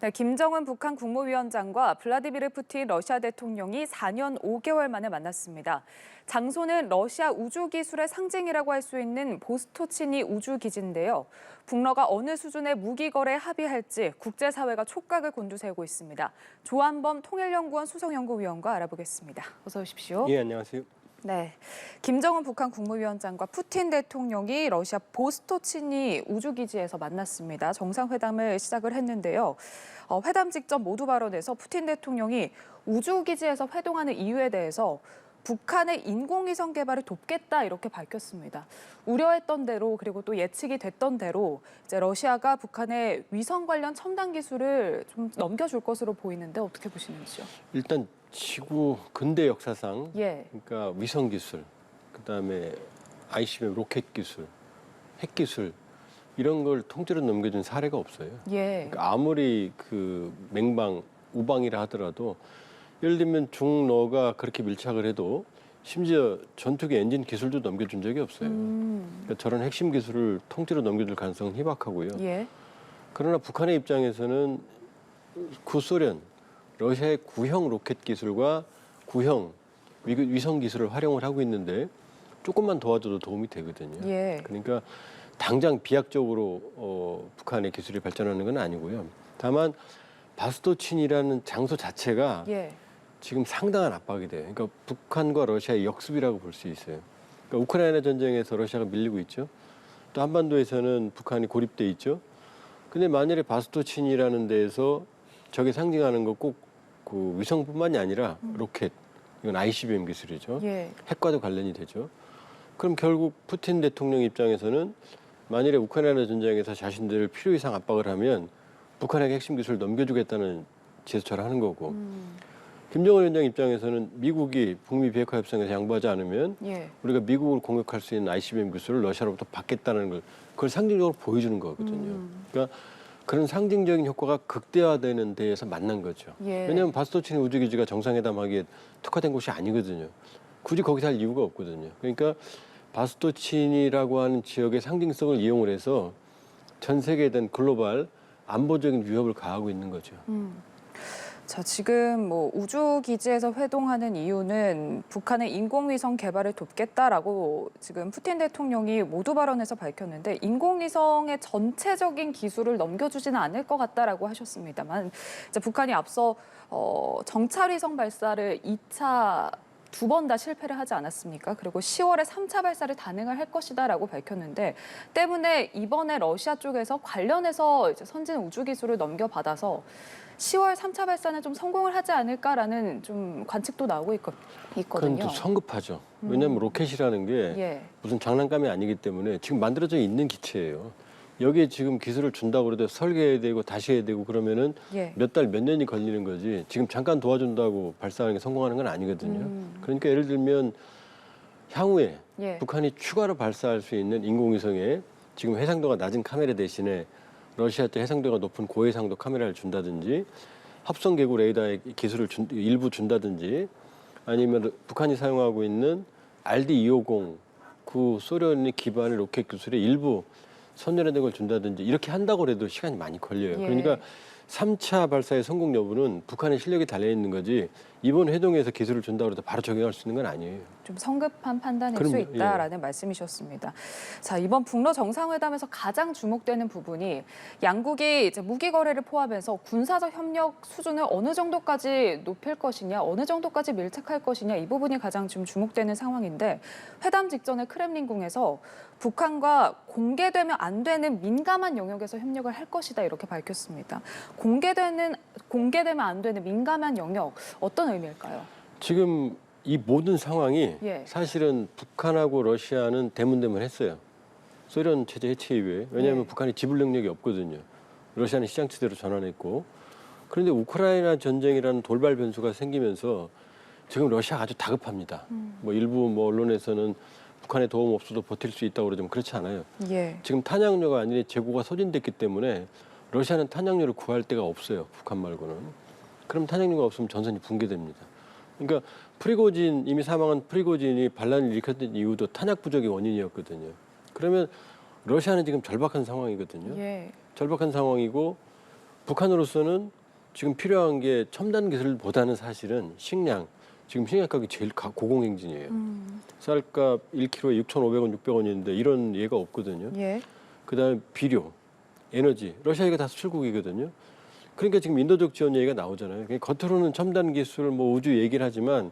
네, 김정은 북한 국무위원장과 블라디미르 푸틴 러시아 대통령이 4년 5개월 만에 만났습니다. 장소는 러시아 우주기술의 상징이라고 할 수 있는 보스토치니 우주기지인데요. 북러가 어느 수준의 무기 거래에 합의할지 국제사회가 촉각을 곤두세우고 있습니다. 조한범 통일연구원 수석연구위원과 알아보겠습니다. 어서 오십시오. 예, 안녕하세요. 네, 김정은 북한 국무위원장과 푸틴 대통령이 러시아 보스토치니 우주기지에서 만났습니다. 정상회담을 시작을 했는데요. 회담 직전 모두 발언에서 푸틴 대통령이 우주기지에서 회동하는 이유에 대해서 북한의 인공위성 개발을 돕겠다 이렇게 밝혔습니다. 우려했던 대로 그리고 또 예측이 됐던 대로 이제 러시아가 북한의 위성 관련 첨단 기술을 좀 넘겨줄 것으로 보이는데 어떻게 보시는지요? 일단 지구 근대 역사상 예. 그러니까 위성 기술, 그다음에 ICBM 로켓 기술, 핵 기술 이런 걸 통째로 넘겨준 사례가 없어요. 예. 그러니까 아무리 그 맹방, 우방이라 하더라도 예를 들면 중러가 그렇게 밀착을 해도 심지어 전투기 엔진 기술도 넘겨준 적이 없어요. 그러니까 저런 핵심 기술을 통째로 넘겨줄 가능성은 희박하고요. 예. 그러나 북한의 입장에서는 구소련, 러시아의 구형 로켓 기술과 구형 위성 기술을 활용을 하고 있는데 조금만 도와줘도 도움이 되거든요. 예. 그러니까 당장 비약적으로 북한의 기술이 발전하는 건 아니고요. 다만 바스토친이라는 장소 자체가 예. 지금 상당한 압박이 돼요. 그러니까 북한과 러시아의 역습이라고 볼 수 있어요. 그러니까 우크라이나 전쟁에서 러시아가 밀리고 있죠. 또 한반도에서는 북한이 고립돼 있죠. 근데 만약에 바스토친이라는 데에서 저게 상징하는 거 꼭 그 위성뿐만이 아니라 로켓, 이건 ICBM 기술이죠. 예. 핵과도 관련이 되죠. 그럼 결국 푸틴 대통령 입장에서는 만일에 우크라이나 전쟁에서 자신들을 필요 이상 압박을 하면 북한에게 핵심 기술을 넘겨주겠다는 제스처를 하는 거고, 김정은 위원장 입장에서는 미국이 북미 비핵화 협상에서 양보하지 않으면 예. 우리가 미국을 공격할 수 있는 ICBM 기술을 러시아로부터 받겠다는 걸 그걸 상징적으로 보여주는 거거든요. 그러니까 그런 상징적인 효과가 극대화되는 데에서 만난 거죠. 예. 왜냐하면 바스토치니 우주기지가 정상회담하기에 특화된 곳이 아니거든요. 굳이 거기서 할 이유가 없거든요. 그러니까 바스토친이라고 하는 지역의 상징성을 이용을 해서 전 세계에 대한 글로벌 안보적인 위협을 가하고 있는 거죠. 자, 지금 뭐 우주 기지에서 회동하는 이유는 북한의 인공위성 개발을 돕겠다라고 지금 푸틴 대통령이 모두 발언에서 밝혔는데 인공위성의 전체적인 기술을 넘겨주지는 않을 것 같다라고 하셨습니다만 이제 북한이 앞서 정찰위성 발사를 2차 2번 다 실패를 하지 않았습니까? 그리고 10월에 3차 발사를 단행을 할 것이다라고 밝혔는데 때문에 이번에 러시아 쪽에서 관련해서 이제 선진 우주 기술을 넘겨받아서 10월 3차 발사는 좀 성공을 하지 않을까라는 좀 관측도 나오고 있거든요. 그건 좀 성급하죠. 왜냐하면 로켓이라는 게 예. 무슨 장난감이 아니기 때문에 지금 만들어져 있는 기체예요. 여기에 지금 기술을 준다고 그래도 설계해야 되고 다시 해야 되고 그러면은 예. 몇 달, 몇 년이 걸리는 거지. 지금 잠깐 도와준다고 발사하는 게 성공하는 건 아니거든요. 그러니까 예를 들면 향후에 예. 북한이 추가로 발사할 수 있는 인공위성에 지금 해상도가 낮은 카메라 대신에 러시아 때 해상도가 높은 고해상도 카메라를 준다든지 합성 계구 레이더의 기술을 일부 준다든지 아니면 북한이 사용하고 있는 RD-250 그 소련이 기반의 로켓 기술의 일부 선열된 걸 준다든지 이렇게 한다고 해도 시간이 많이 걸려요. 예. 그러니까 3차 발사의 성공 여부는 북한의 실력이 달려있는 거지 이번 회동에서 기술을 준다고 해도 바로 적용할 수 있는 건 아니에요. 좀 성급한 판단일 수 그럼요. 있다라는 말씀이셨습니다. 자, 이번 북러 정상회담에서 가장 주목되는 부분이 양국이 이제 무기 거래를 포함해서 군사적 협력 수준을 어느 정도까지 높일 것이냐, 어느 정도까지 밀착할 것이냐 이 부분이 가장 지금 주목되는 상황인데 회담 직전에 크렘린궁에서 북한과 공개되면 안 되는 민감한 영역에서 협력을 할 것이다 이렇게 밝혔습니다. 공개되면 안 되는 민감한 영역 어떤 의미일까요? 지금 이 모든 상황이 예. 사실은 북한하고 러시아는 대문대문했어요. 소련 체제 해체 이후에. 왜냐하면 예. 북한이 지불 능력이 없거든요. 러시아는 시장체제로 전환했고. 그런데 우크라이나 전쟁이라는 돌발 변수가 생기면서 지금 러시아가 아주 다급합니다. 뭐 일부 언론에서는 북한의 도움 없어도 버틸 수 있다고 그러지만 그렇지 않아요. 예. 지금 탄약로가 아니라 재고가 소진됐기 때문에 러시아는 탄약로를 구할 데가 없어요. 북한 말고는. 그럼 탄약로가 없으면 전선이 붕괴됩니다. 그러니까 이미 사망한 프리고진이 반란을 일으켰던 이유도 탄약 부족이 원인이었거든요. 그러면 러시아는 지금 절박한 상황이거든요. 예. 절박한 상황이고 북한으로서는 지금 필요한 게 첨단 기술보다는 사실은 식량, 지금 식량 가격이 제일 고공행진이에요. 쌀값 1kg에 6,500원, 600원인데 이런 예가 없거든요. 예. 그다음에 비료, 에너지, 러시아가 다 수출국이거든요. 그러니까 지금 인도적 지원 얘기가 나오잖아요. 겉으로는 첨단 기술, 뭐 우주 얘기를 하지만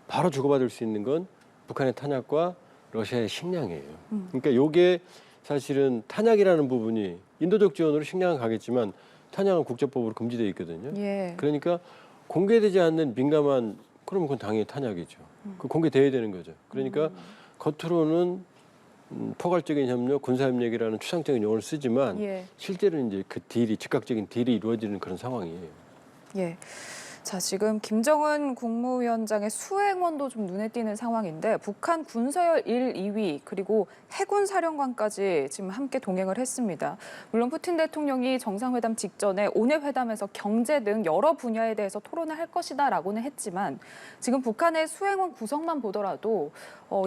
바로 주고받을 수 있는 건 북한의 탄약과 러시아의 식량이에요. 그러니까 요게 사실은 탄약이라는 부분이 인도적 지원으로 식량은 가겠지만 탄약은 국제법으로 금지되어 있거든요. 예. 그러니까 공개되지 않는 민감한 그럼 그건 당연히 탄약이죠. 그 공개돼야 되는 거죠. 그러니까 겉으로는 포괄적인 협력, 군사협력이라는 추상적인 용어를 쓰지만 예. 실제로는 이제 그 딜이 즉각적인 딜이 이루어지는 그런 상황이에요. 예. 자, 지금 김정은 국무위원장의 수행원도 좀 눈에 띄는 상황인데 북한 군서열 1, 2위 그리고 해군 사령관까지 지금 함께 동행을 했습니다. 물론 푸틴 대통령이 정상회담 직전에 오늘 회담에서 경제 등 여러 분야에 대해서 토론을 할 것이다라고는 했지만 지금 북한의 수행원 구성만 보더라도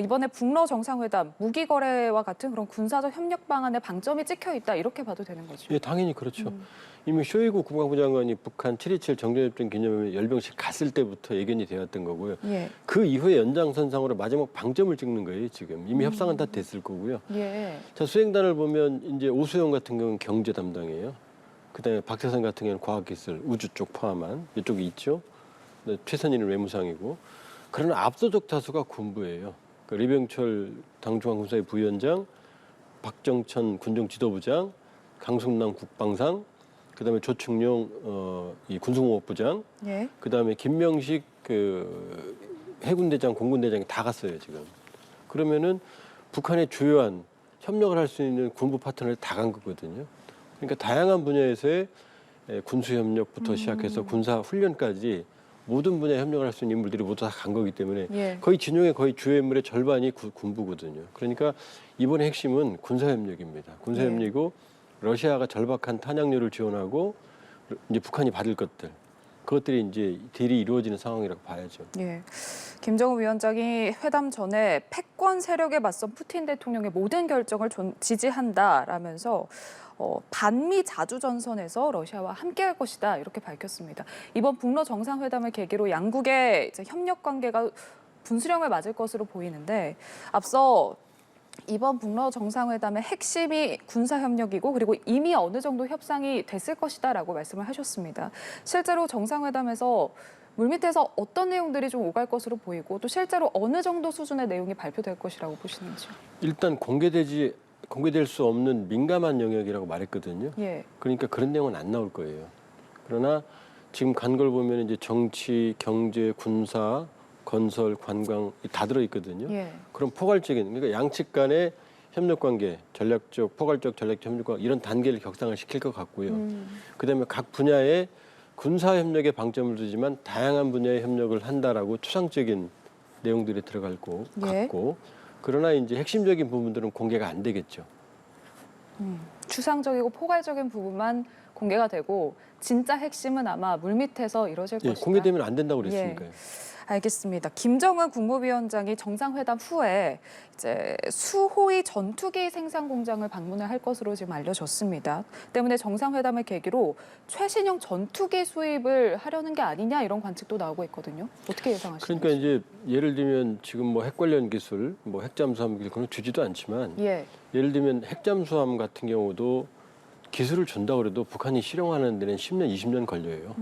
이번에 북러 정상회담, 무기 거래와 같은 그런 군사적 협력 방안에 방점이 찍혀 있다 이렇게 봐도 되는 거죠. 예, 당연히 그렇죠. 이미 쇼이구 국방부 장관이 북한 7.27 정전협정 기념회 열병식 갔을 때부터 예견이 되었던 거고요. 예. 그 이후에 연장선상으로 마지막 방점을 찍는 거예요, 지금. 이미 협상은 다 됐을 거고요. 예. 자, 수행단을 보면 이제 오수영 같은 경우는 경제 담당이에요. 그다음에 박태선 같은 경우는 과학기술, 우주 쪽 포함한 이쪽이 있죠. 최선희는 외무상이고. 그러나 압도적 다수가 군부예요. 그러니까 리병철 당중앙군사위 부위원장, 박정천 군정지도부장, 강승남 국방상, 그다음에 조충용 이 군수공업부장, 예. 그다음에 김명식 그 해군대장, 공군대장이 다 갔어요 지금. 그러면은 북한의 주요한 협력을 할 수 있는 군부 파트너를 다 간 거거든요. 그러니까 다양한 분야에서의 군수 협력부터 시작해서 군사 훈련까지 모든 분야에 협력을 할 수 있는 인물들이 모두 다 간 거기 때문에 예. 거의 진영의 거의 주요 인물의 절반이 군부거든요. 그러니까 이번의 핵심은 군사 협력입니다. 군사 예. 협력이고 러시아가 절박한 탄약료를 지원하고 이제 북한이 받을 것들 그것들이 이제 딜이 이루어지는 상황이라고 봐야죠. 예. 김정은 위원장이 회담 전에 패권 세력에 맞선 푸틴 대통령의 모든 결정을 지지한다라면서 반미 자주전선에서 러시아와 함께할 것이다 이렇게 밝혔습니다. 이번 북러 정상회담을 계기로 양국의 이제 협력 관계가 분수령을 맞을 것으로 보이는데 앞서 이번 북러 정상회담의 핵심이 군사협력이고 그리고 이미 어느 정도 협상이 됐을 것이다라고 말씀을 하셨습니다. 실제로 정상회담에서 물밑에서 어떤 내용들이 좀 오갈 것으로 보이고 또 실제로 어느 정도 수준의 내용이 발표될 것이라고 보시는지요? 일단 공개될 수 없는 민감한 영역이라고 말했거든요. 예. 그러니까 그런 내용은 안 나올 거예요. 그러나 지금 간 걸 보면 이제 정치, 경제, 군사, 건설, 관광 다 들어 있거든요. 예. 그럼 포괄적인 그러니까 양측 간의 협력 관계, 전략적, 포괄적 전략적 협력 관계 이런 단계를 격상을 시킬 것 같고요. 그다음에 각 분야의 군사 협력에 방점을 두지만 다양한 분야의 협력을 한다라고 추상적인 내용들이 들어갈 것 예. 같고 그러나 이제 핵심적인 부분들은 공개가 안 되겠죠. 추상적이고 포괄적인 부분만 공개가 되고 진짜 핵심은 아마 물밑에서 이루어질 예, 것이다. 공개되면 안 된다고 그랬으니까요. 알겠습니다. 김정은 국무위원장이 정상회담 후에 이제 수호의 전투기 생산 공장을 방문을 할 것으로 지금 알려졌습니다. 때문에 정상회담을 계기로 최신형 전투기 수입을 하려는 게 아니냐 이런 관측도 나오고 있거든요. 어떻게 예상하시나요? 그러니까 이제 예를 들면 지금 뭐 핵 관련 기술, 뭐 핵잠수함 기술 그런 거 주지도 않지만 예. 예를 들면 핵잠수함 같은 경우도 기술을 준다고 해도 북한이 실용하는 데는 10년, 20년 걸려요.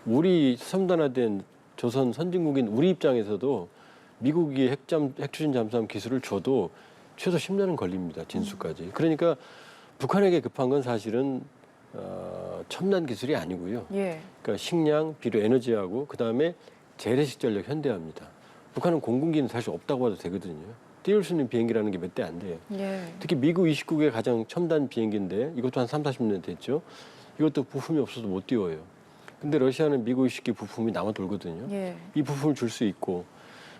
우리 첨단화된 조선 선진국인 우리 입장에서도 미국이 핵추진 잠수함 기술을 줘도 최소 10년은 걸립니다. 진수까지. 그러니까 북한에게 급한 건 사실은 첨단 기술이 아니고요. 예. 그러니까 식량, 비료, 에너지하고 그다음에 재래식 전력 현대화입니다. 북한은 공군기는 사실 없다고 봐도 되거든요. 띄울 수 있는 비행기라는 게 몇 대 안 돼요. 예. 특히 미국 29국의 가장 첨단 비행기인데 이것도 한 3, 40년 됐죠. 이것도 부품이 없어서 못 띄워요. 근데 러시아는 미국 20기 부품이 남아 돌거든요. 예. 이 부품을 줄 수 있고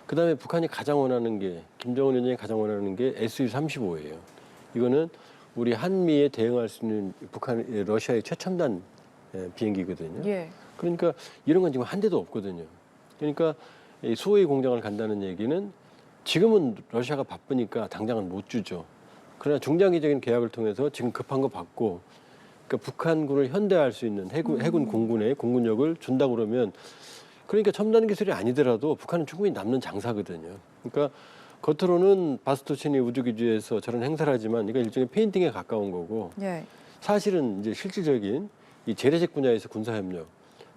그다음에 북한이 가장 원하는 게 김정은 위원장이 가장 원하는 게 Su-35예요. 이거는 우리 한미에 대응할 수 있는 러시아의 최첨단 비행기거든요. 예. 그러니까 이런 건 지금 한 대도 없거든요. 그러니까 이 수호의 공장을 간다는 얘기는 지금은 러시아가 바쁘니까 당장은 못 주죠. 그러나 중장기적인 계약을 통해서 지금 급한 거 받고 그러니까 북한군을 현대화할 수 있는 해군 공군의 공군력을 준다 그러면 그러니까 첨단 기술이 아니더라도 북한은 충분히 남는 장사거든요. 그러니까 겉으로는 바스토치니 우주기지에서 저런 행사를 하지만 이건 일종의 페인팅에 가까운 거고 예. 사실은 이제 실질적인 이 재래식 분야에서 군사협력,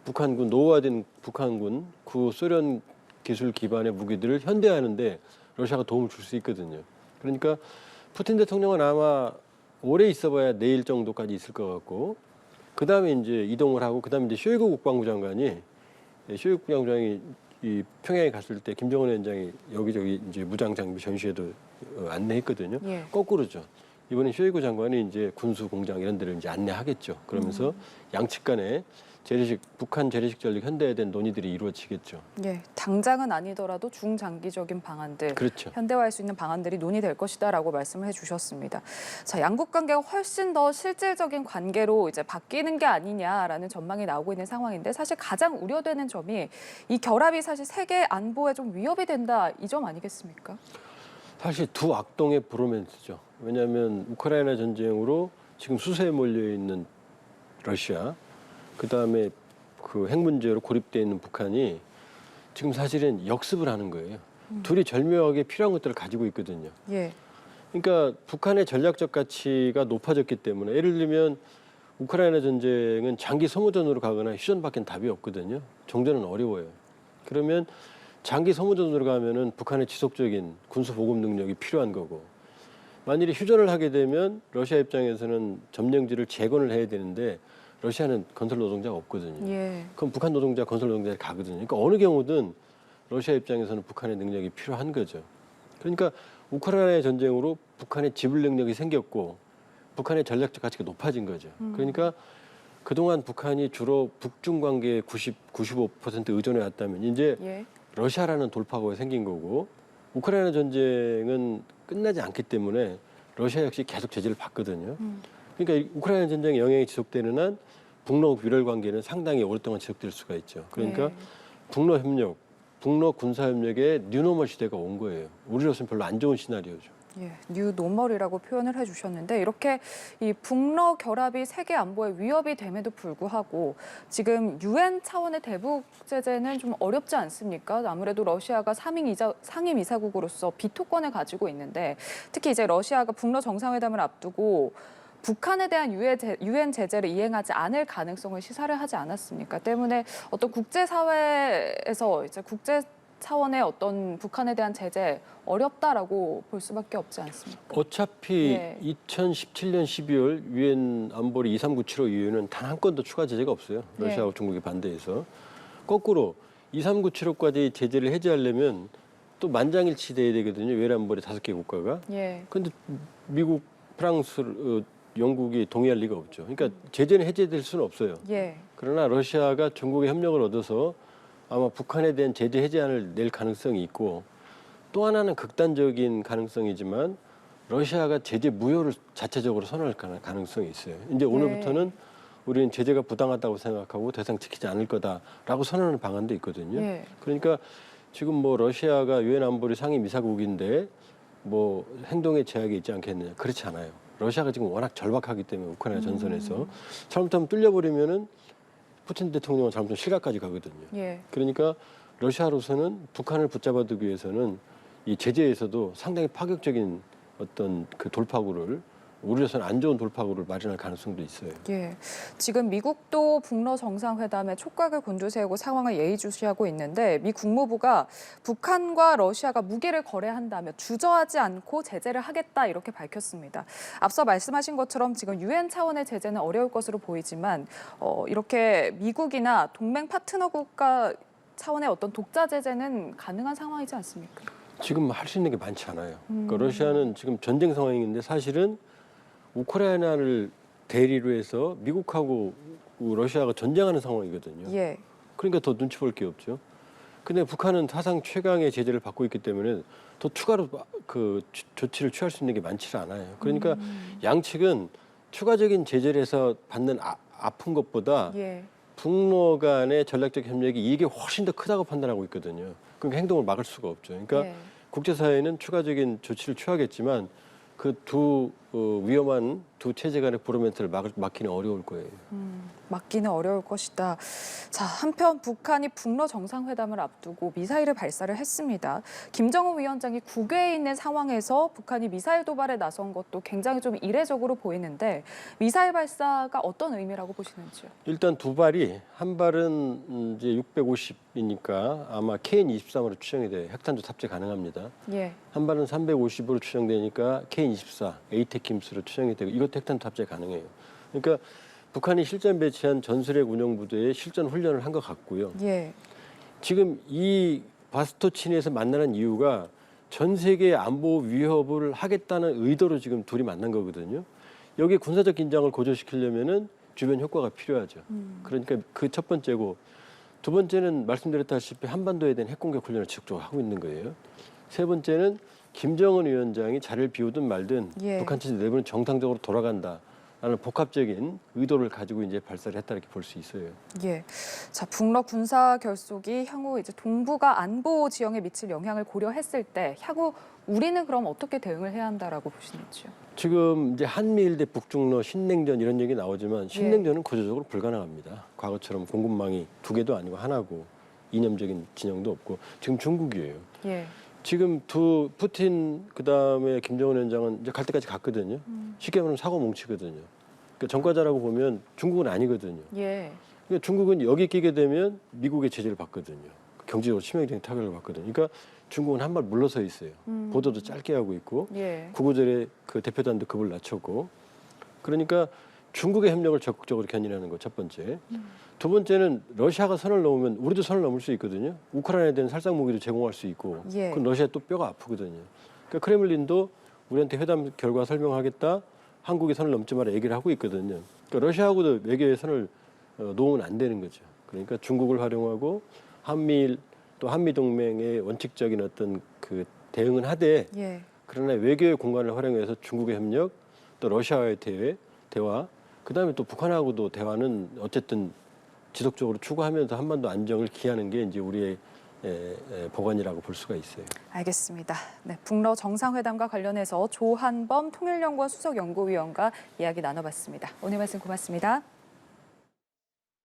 북한군 노후화된 북한군 구소련 기술 기반의 무기들을 현대화하는데 러시아가 도움을 줄 수 있거든요. 그러니까 푸틴 대통령은 아마 오래 있어봐야 내일 정도까지 있을 것 같고 그 다음에 이제 이동을 하고 그 다음에 이제 쇼이구 국방부 장관이 이 평양에 갔을 때 김정은 위원장이 여기저기 이제 무장 장비 전시회도 안내했거든요. 예. 거꾸로죠. 이번에 쇼이구 장관이 이제 군수 공장 이런 데를 이제 안내하겠죠. 그러면서 양측 간에 북한 재래식 전력 현대화된 논의들이 이루어지겠죠. 예, 당장은 아니더라도 중장기적인 방안들, 그렇죠. 현대화할 수 있는 방안들이 논의될 것이다라고 말씀을 해주셨습니다. 자, 양국 관계가 훨씬 더 실질적인 관계로 이제 바뀌는 게 아니냐라는 전망이 나오고 있는 상황인데 사실 가장 우려되는 점이 이 결합이 사실 세계 안보에 좀 위협이 된다 이 점 아니겠습니까? 사실 두 악동의 브로맨스죠. 왜냐하면 우크라이나 전쟁으로 지금 수세에 몰려 있는 러시아, 그 다음에 그 핵 문제로 고립돼 있는 북한이 지금 사실은 역습을 하는 거예요. 둘이 절묘하게 필요한 것들을 가지고 있거든요. 예. 그러니까 북한의 전략적 가치가 높아졌기 때문에 예를 들면 우크라이나 전쟁은 장기 소모전으로 가거나 휴전밖에 답이 없거든요. 정전은 어려워요. 그러면 장기 소모전으로 가면은 북한의 지속적인 군수 보급 능력이 필요한 거고 만일에 휴전을 하게 되면 러시아 입장에서는 점령지를 재건을 해야 되는데 러시아는 건설 노동자가 없거든요. 예. 그럼 북한 노동자, 건설 노동자를 가거든요. 그러니까 어느 경우든 러시아 입장에서는 북한의 능력이 필요한 거죠. 그러니까 우크라이나의 전쟁으로 북한의 지불 능력이 생겼고 북한의 전략적 가치가 높아진 거죠. 그러니까 그동안 북한이 주로 북중 관계에 95% 의존해 왔다면 이제 예. 러시아라는 돌파구가 생긴 거고 우크라이나 전쟁은 끝나지 않기 때문에 러시아 역시 계속 제재를 받거든요. 그러니까 우크라이나 전쟁의 영향이 지속되는 한 북러 위럴 관계는 상당히 오랫동안 지속될 수가 있죠. 그러니까 네. 북러 협력, 북러 군사 협력의 뉴노멀 시대가 온 거예요. 우리로서는 별로 안 좋은 시나리오죠. 예, 뉴 노멀이라고 표현을 해주셨는데 이렇게 이 북러 결합이 세계 안보에 위협이 됨에도 불구하고 지금 유엔 차원의 대북 제재는 좀 어렵지 않습니까? 아무래도 러시아가 상임 이사국으로서 비토권을 가지고 있는데 특히 이제 러시아가 북러 정상회담을 앞두고 북한에 대한 유엔 제재를 이행하지 않을 가능성을 시사를 하지 않았습니까? 때문에 어떤 국제사회에서 이제 국제 차원의 어떤 북한에 대한 제재 어렵다라고 볼 수밖에 없지 않습니까? 어차피 예. 2017년 12월 유엔 안보리 2397호 이후에는 단 한 건도 추가 제재가 없어요. 러시아와 예. 중국이 반대해서. 거꾸로 2397호까지 제재를 해제하려면 또 만장일치 돼야 되거든요. 유엔 안보리 5개 국가가. 예. 그런데 미국, 프랑스, 영국이 동의할 리가 없죠. 그러니까 제재는 해제될 수는 없어요. 예. 그러나 러시아가 중국의 협력을 얻어서 아마 북한에 대한 제재 해제안을 낼 가능성이 있고 또 하나는 극단적인 가능성이지만 러시아가 제재 무효를 자체적으로 선언할 가능성이 있어요. 이제 오늘부터는 우리는 제재가 부당하다고 생각하고 더 이상 지키지 않을 거다라고 선언하는 방안도 있거든요. 예. 그러니까 지금 뭐 러시아가 유엔 안보리 상임 이사국인데 뭐 행동에 제약이 있지 않겠느냐. 그렇지 않아요. 러시아가 지금 워낙 절박하기 때문에 우크라이나 전선에서 잘못하면 뚫려버리면은 푸틴 대통령은 잘못하면 실각까지 가거든요. 예. 그러니까 러시아로서는 북한을 붙잡아두기 위해서는 이 제재에서도 상당히 파격적인 어떤 그 돌파구를 우리로서는 안 좋은 돌파구를 마련할 가능성도 있어요. 예. 지금 미국도 북러 정상회담에 촉각을 곤두세우고 상황을 예의주시하고 있는데 미 국무부가 북한과 러시아가 무기를 거래한다며 주저하지 않고 제재를 하겠다 이렇게 밝혔습니다. 앞서 말씀하신 것처럼 지금 유엔 차원의 제재는 어려울 것으로 보이지만 이렇게 미국이나 동맹 파트너 국가 차원의 어떤 독자 제재는 가능한 상황이지 않습니까? 지금 할 수 있는 게 많지 않아요. 그러니까 러시아는 지금 전쟁 상황인데 사실은 우크라이나를 대리로 해서 미국하고 러시아가 전쟁하는 상황이거든요. 예. 그러니까 더 눈치 볼 게 없죠. 근데 북한은 사상 최강의 제재를 받고 있기 때문에 더 추가로 그 조치를 취할 수 있는 게 많지 않아요. 그러니까 양측은 추가적인 제재를 해서 받는 아픈 것보다 예. 북러 간의 전략적 협력이 이게 훨씬 더 크다고 판단하고 있거든요. 그러니까 행동을 막을 수가 없죠. 그러니까 예. 국제사회는 추가적인 조치를 취하겠지만 그 두 위험한 두 체제 간의 브로멘트를 막기는 어려울 거예요. 막기는 어려울 것이다. 자, 한편 북한이 북러 정상회담을 앞두고 미사일을 발사를 했습니다. 김정은 위원장이 국외에 있는 상황에서 북한이 미사일 도발에 나선 것도 굉장히 좀 이례적으로 보이는데 미사일 발사가 어떤 의미라고 보시는지요? 일단 두 발이 한 발은 이제 650이니까 아마 KN-23으로 추정이 돼요. 핵탄두 탑재 가능합니다. 예. 한 발은 350으로 추정되니까 KN-24, 에이테킴스로 추정이 되고 이것도 핵탄두 탑재 가능해요. 그러니까 북한이 실전 배치한 전술핵 운영 부대에 실전 훈련을 한 것 같고요. 예. 지금 이 바스토친에서 만나는 이유가 전 세계의 안보 위협을 하겠다는 의도로 지금 둘이 만난 거거든요. 여기에 군사적 긴장을 고조시키려면은 주변 효과가 필요하죠. 그러니까 그 첫 번째고 두 번째는 말씀드렸다시피 한반도에 대한 핵공격 훈련을 지속적으로 하고 있는 거예요. 세 번째는 김정은 위원장이 자리를 비우든 말든 예. 북한 체제 내부는 정상적으로 돌아간다라는 복합적인 의도를 가지고 이제 발사를 했다 이렇게 볼 수 있어요. 예. 자, 북러 군사 결속이 향후 이제 동북아 안보 지형에 미칠 영향을 고려했을 때 향후 우리는 그럼 어떻게 대응을 해야 한다라고 보시는지요? 지금 이제 한미일 대 북중러 신냉전 이런 얘기 나오지만 신냉전은 구조적으로 불가능합니다. 과거처럼 공급망이 두 개도 아니고 하나고 이념적인 진영도 없고 지금 중국이에요. 예. 지금 두 푸틴 그다음에 김정은 위원장은 이제 갈 때까지 갔거든요. 쉽게 말하면 사고 뭉치거든요. 그러니까 전과자라고 보면 중국은 아니거든요. 예. 그러니까 중국은 여기 끼게 되면 미국의 제재를 받거든요. 경제적으로 치명적인 타격을 받거든요. 그러니까 중국은 한 발 물러서 있어요. 보도도 짧게 하고 있고 예. 구구절에 그 대표단도 급을 낮췄고 그러니까 중국의 협력을 적극적으로 견인하는 거 첫 번째. 두 번째는 러시아가 선을 넘으면 우리도 선을 넘을 수 있거든요. 우크라이나에 대한 살상 무기도 제공할 수 있고 예. 그럼 러시아 또 뼈가 아프거든요. 그러니까 크렘린도 우리한테 회담 결과 설명하겠다. 한국이 선을 넘지 마라 얘기를 하고 있거든요. 그러니까 러시아하고도 외교의 선을 놓으면 안 되는 거죠. 그러니까 중국을 활용하고 한미일 또 한미동맹의 원칙적인 어떤 그 대응은 하되 예. 그러나 외교의 공간을 활용해서 중국의 협력 또 러시아와의 대화 그다음에 또 북한하고도 대화는 어쨌든 지속적으로 추구하면서 한반도 안정을 기하는 게 이제 우리의 법안이라고 볼 수가 있어요. 알겠습니다. 네, 북러 정상회담과 관련해서 조한범 통일연구원 수석연구위원과 이야기 나눠봤습니다. 오늘 말씀 고맙습니다.